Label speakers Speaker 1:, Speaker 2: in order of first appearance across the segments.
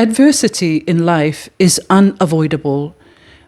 Speaker 1: Adversity in life is unavoidable.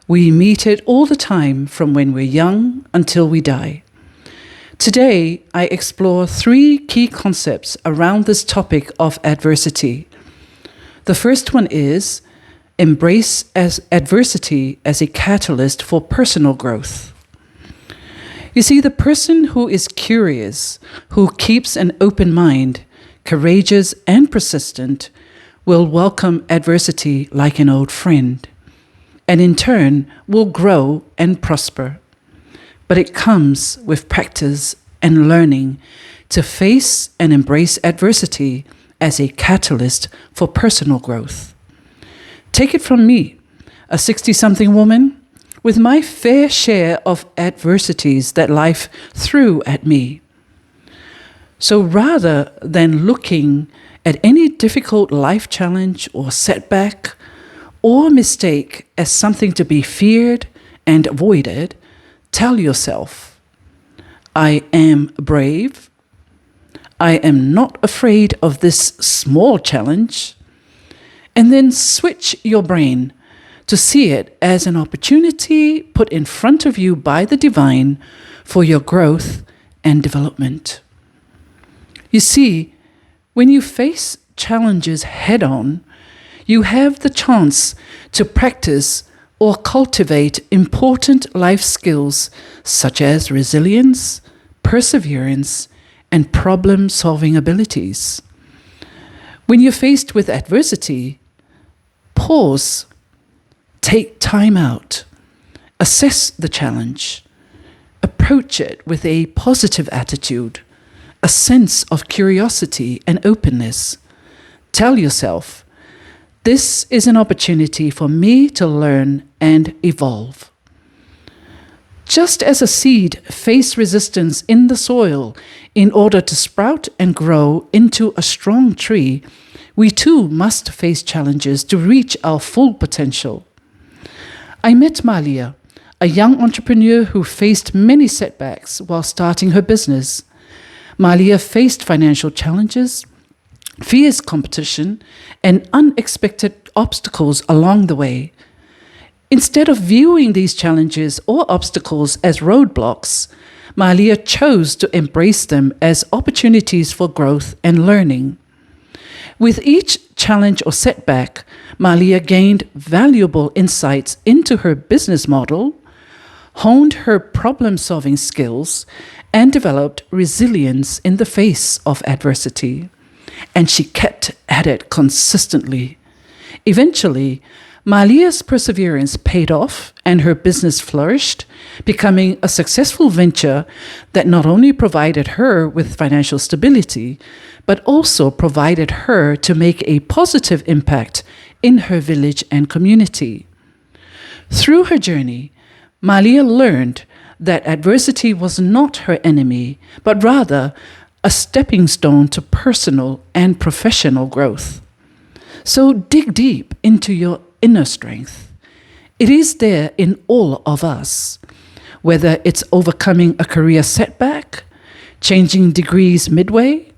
Speaker 1: We meet it all the time from when we're young until we die. Today, I explore 3 key concepts around this topic of adversity. The first one is embrace adversity as a catalyst for personal growth. You see, the person who is curious, who keeps an open mind, courageous and persistent, will welcome adversity like an old friend, and in turn will grow and prosper. But it comes with practice and learning to face and embrace adversity as a catalyst for personal growth. Take it from me, a 60-something woman, with my fair share of adversities that life threw at me. So rather than looking at any difficult life challenge or setback or mistake as something to be feared and avoided, tell yourself, I am brave. I am not afraid of this small challenge. And then switch your brain to see it as an opportunity put in front of you by the divine for your growth and development. You see, when you face challenges head-on, you have the chance to practice or cultivate important life skills such as resilience, perseverance, and problem-solving abilities. When you're faced with adversity, pause, take time out, assess the challenge, approach it with a positive attitude, a sense of curiosity and openness. Tell yourself, this is an opportunity for me to learn and evolve. Just as a seed faces resistance in the soil in order to sprout and grow into a strong tree, we too must face challenges to reach our full potential. I met Malia, a young entrepreneur who faced many setbacks while starting her business. Malia faced financial challenges, fierce competition, and unexpected obstacles along the way. Instead of viewing these challenges or obstacles as roadblocks, Malia chose to embrace them as opportunities for growth and learning. With each challenge or setback, Malia gained valuable insights into her business model, honed her problem-solving skills, and developed resilience in the face of adversity. And she kept at it consistently. Eventually, Malia's perseverance paid off and her business flourished, becoming a successful venture that not only provided her with financial stability, but also provided her to make a positive impact in her village and community. Through her journey, Malia learned that adversity was not her enemy, but rather a stepping stone to personal and professional growth. So dig deep into your inner strength. It is there in all of us, whether it's overcoming a career setback, changing degrees midway,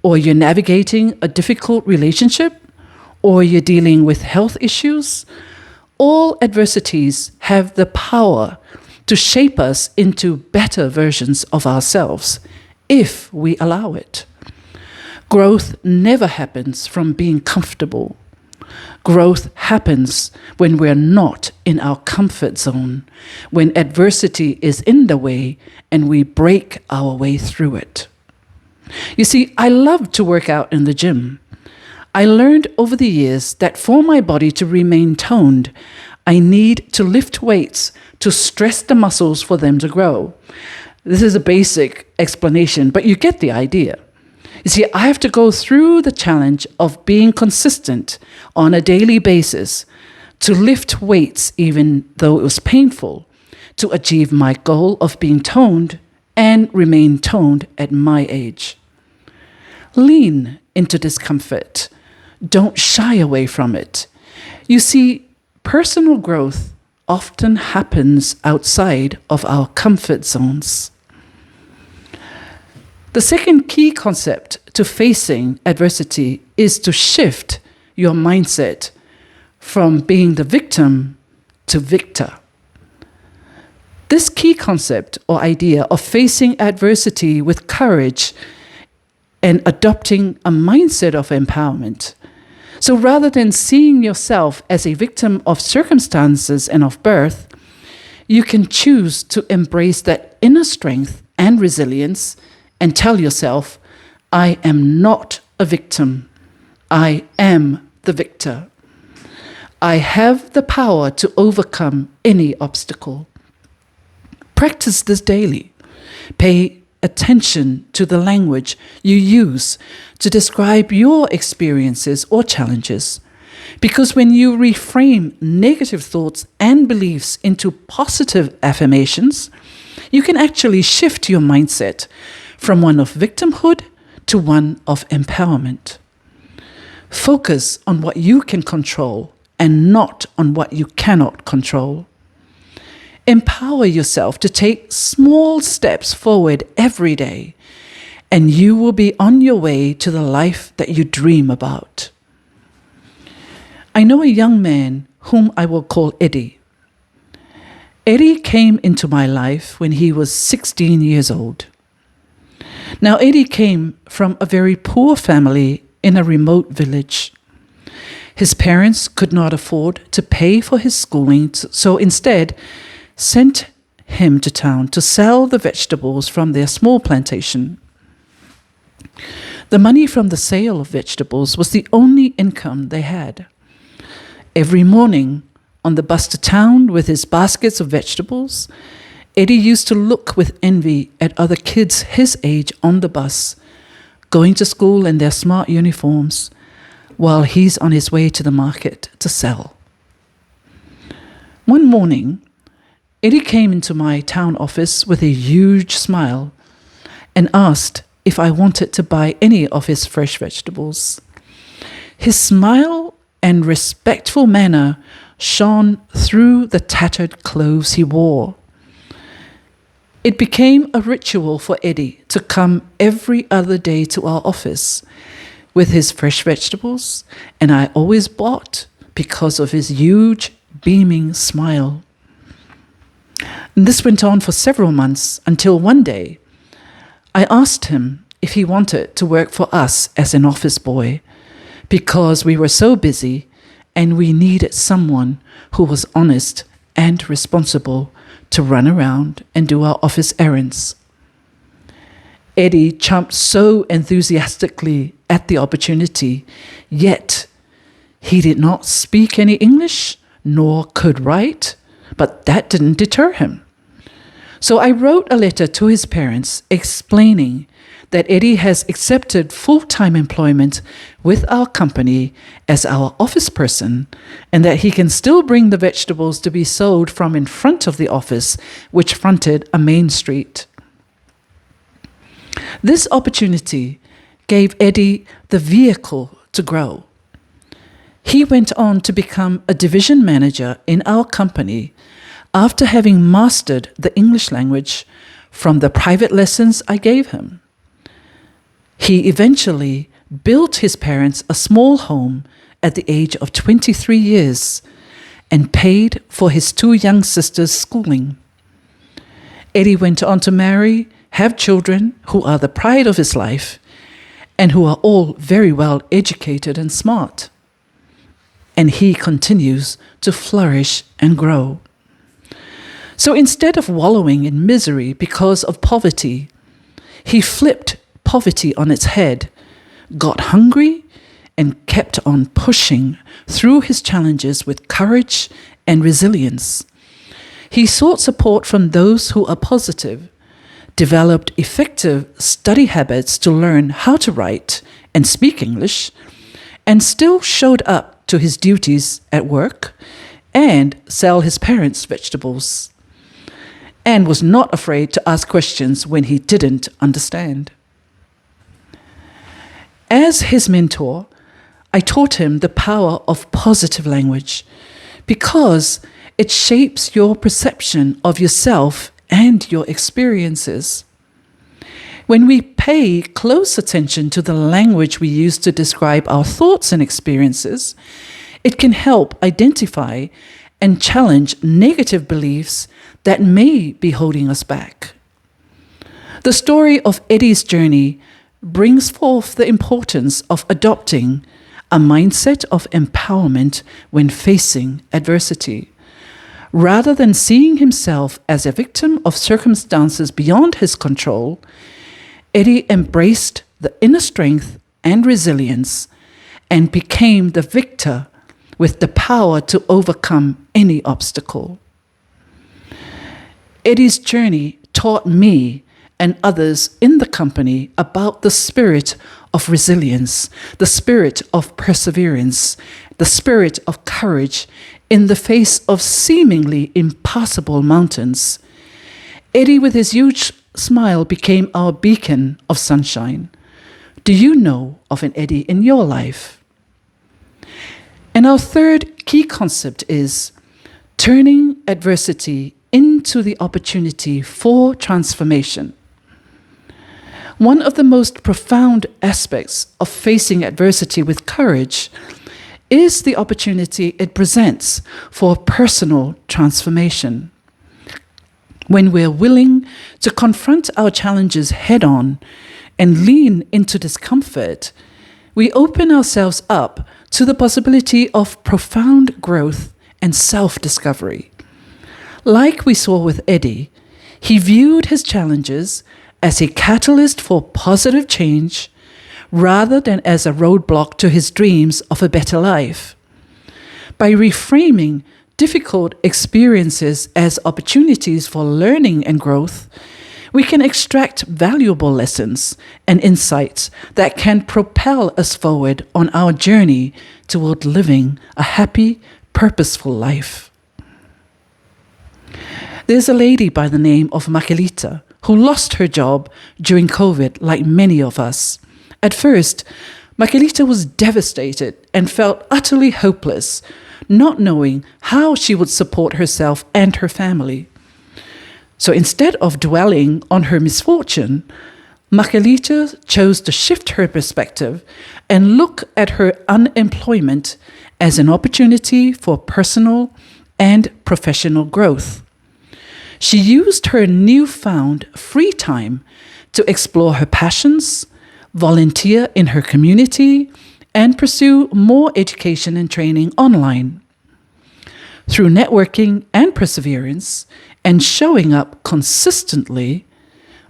Speaker 1: or you're navigating a difficult relationship, or you're dealing with health issues. All adversities have the power to shape us into better versions of ourselves, if we allow it. Growth never happens from being comfortable. Growth happens when we're not in our comfort zone, when adversity is in the way and we break our way through it. You see, I love to work out in the gym. I learned over the years that for my body to remain toned, I need to lift weights to stress the muscles for them to grow. This is a basic explanation, but you get the idea. You see, I have to go through the challenge of being consistent on a daily basis to lift weights even though it was painful, to achieve my goal of being toned and remain toned at my age. Lean into discomfort. Don't shy away from it. You see, personal growth often happens outside of our comfort zones. The second key concept to facing adversity is to shift your mindset from being the victim to victor. This key concept or idea of facing adversity with courage and adopting a mindset of empowerment. So rather than seeing yourself as a victim of circumstances and of birth, you can choose to embrace that inner strength and resilience and tell yourself, I am not a victim. I am the victor. I have the power to overcome any obstacle. Practice this daily. Pay attention to the language you use to describe your experiences or challenges. Because when you reframe negative thoughts and beliefs into positive affirmations, you can actually shift your mindset from one of victimhood to one of empowerment. Focus on what you can control and not on what you cannot control. Empower yourself to take small steps forward every day, and you will be on your way to the life that you dream about. I know a young man whom I will call Eddie. Eddie came into my life when he was 16 years old. Now, Eddie came from a very poor family in a remote village. His parents could not afford to pay for his schooling, so instead sent him to town to sell the vegetables from their small plantation. The money from the sale of vegetables was the only income they had. Every morning, on the bus to town with his baskets of vegetables, Eddie used to look with envy at other kids his age on the bus, going to school in their smart uniforms, while he's on his way to the market to sell. One morning, Eddie came into my town office with a huge smile and asked if I wanted to buy any of his fresh vegetables. His smile and respectful manner shone through the tattered clothes he wore. It became a ritual for Eddie to come every other day to our office with his fresh vegetables, and I always bought because of his huge, beaming smile. And this went on for several months until one day I asked him if he wanted to work for us as an office boy because we were so busy and we needed someone who was honest and responsible to run around and do our office errands. Eddie jumped so enthusiastically at the opportunity, yet he did not speak any English nor could write, but that didn't deter him. So I wrote a letter to his parents explaining that Eddie has accepted full-time employment with our company as our office person and that he can still bring the vegetables to be sold from in front of the office, which fronted a main street. This opportunity gave Eddie the vehicle to grow. He went on to become a division manager in our company after having mastered the English language from the private lessons I gave him. He eventually built his parents a small home at the age of 23 years and paid for his two young sisters' schooling. Eddie went on to marry, have children who are the pride of his life and who are all very well educated and smart. And he continues to flourish and grow. So instead of wallowing in misery because of poverty, he flipped poverty on its head, got hungry, and kept on pushing through his challenges with courage and resilience. He sought support from those who are positive, developed effective study habits to learn how to write and speak English, and still showed up to his duties at work and sell his parents' vegetables, and was not afraid to ask questions when he didn't understand. As his mentor, I taught him the power of positive language because it shapes your perception of yourself and your experiences. When we pay close attention to the language we use to describe our thoughts and experiences, it can help identify and challenge negative beliefs that may be holding us back. The story of Eddie's journey brings forth the importance of adopting a mindset of empowerment when facing adversity. Rather than seeing himself as a victim of circumstances beyond his control, Eddie embraced the inner strength and resilience and became the victor with the power to overcome any obstacle. Eddie's journey taught me and others in the company about the spirit of resilience, the spirit of perseverance, the spirit of courage in the face of seemingly impassable mountains. Eddie, with his huge smile, became our beacon of sunshine. Do you know of an Eddie in your life? And our third key concept is turning adversity into the opportunity for transformation. One of the most profound aspects of facing adversity with courage is the opportunity it presents for personal transformation. When we're willing to confront our challenges head-on and lean into discomfort, we open ourselves up to the possibility of profound growth and self-discovery. Like we saw with Eddie, he viewed his challenges as a catalyst for positive change rather than as a roadblock to his dreams of a better life. By reframing difficult experiences as opportunities for learning and growth, we can extract valuable lessons and insights that can propel us forward on our journey toward living a happy, purposeful life. There's a lady by the name of Makelita who lost her job during COVID, like many of us. At first, Makelita was devastated and felt utterly hopeless, not knowing how she would support herself and her family. So instead of dwelling on her misfortune, Makelita chose to shift her perspective and look at her unemployment as an opportunity for personal and professional growth. She used her newfound free time to explore her passions, volunteer in her community, and pursue more education and training online. Through networking and perseverance and showing up consistently,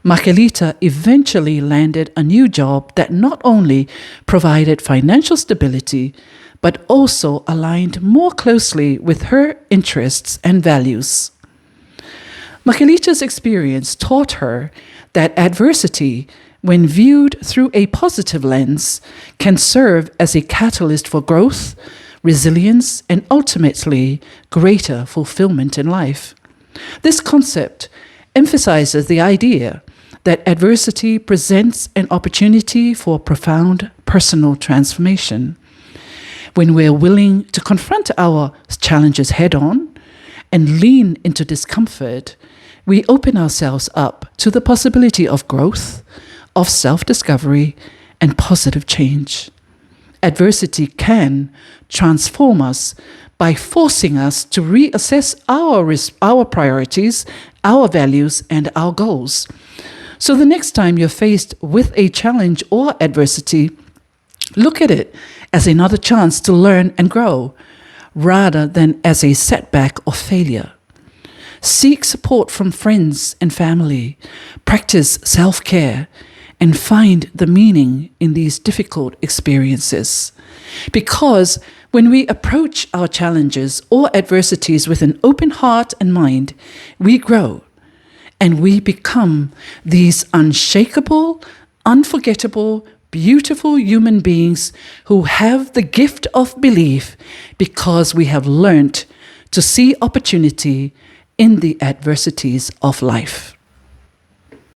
Speaker 1: Makelita eventually landed a new job that not only provided financial stability, but also aligned more closely with her interests and values. Makelita's experience taught her that adversity, when viewed through a positive lens, can serve as a catalyst for growth, resilience, and ultimately greater fulfillment in life. This concept emphasizes the idea that adversity presents an opportunity for profound personal transformation. When we're willing to confront our challenges head-on and lean into discomfort, we open ourselves up to the possibility of growth, of self-discovery, and positive change. Adversity can transform us by forcing us to reassess our priorities, our values, and our goals. So the next time you're faced with a challenge or adversity, look at it as another chance to learn and grow, rather than as a setback or failure. Seek support from friends and family, practice self-care, and find the meaning in these difficult experiences. Because when we approach our challenges or adversities with an open heart and mind, we grow and we become these unshakable, unforgettable, beautiful human beings who have the gift of belief because we have learned to see opportunity in the adversities of life.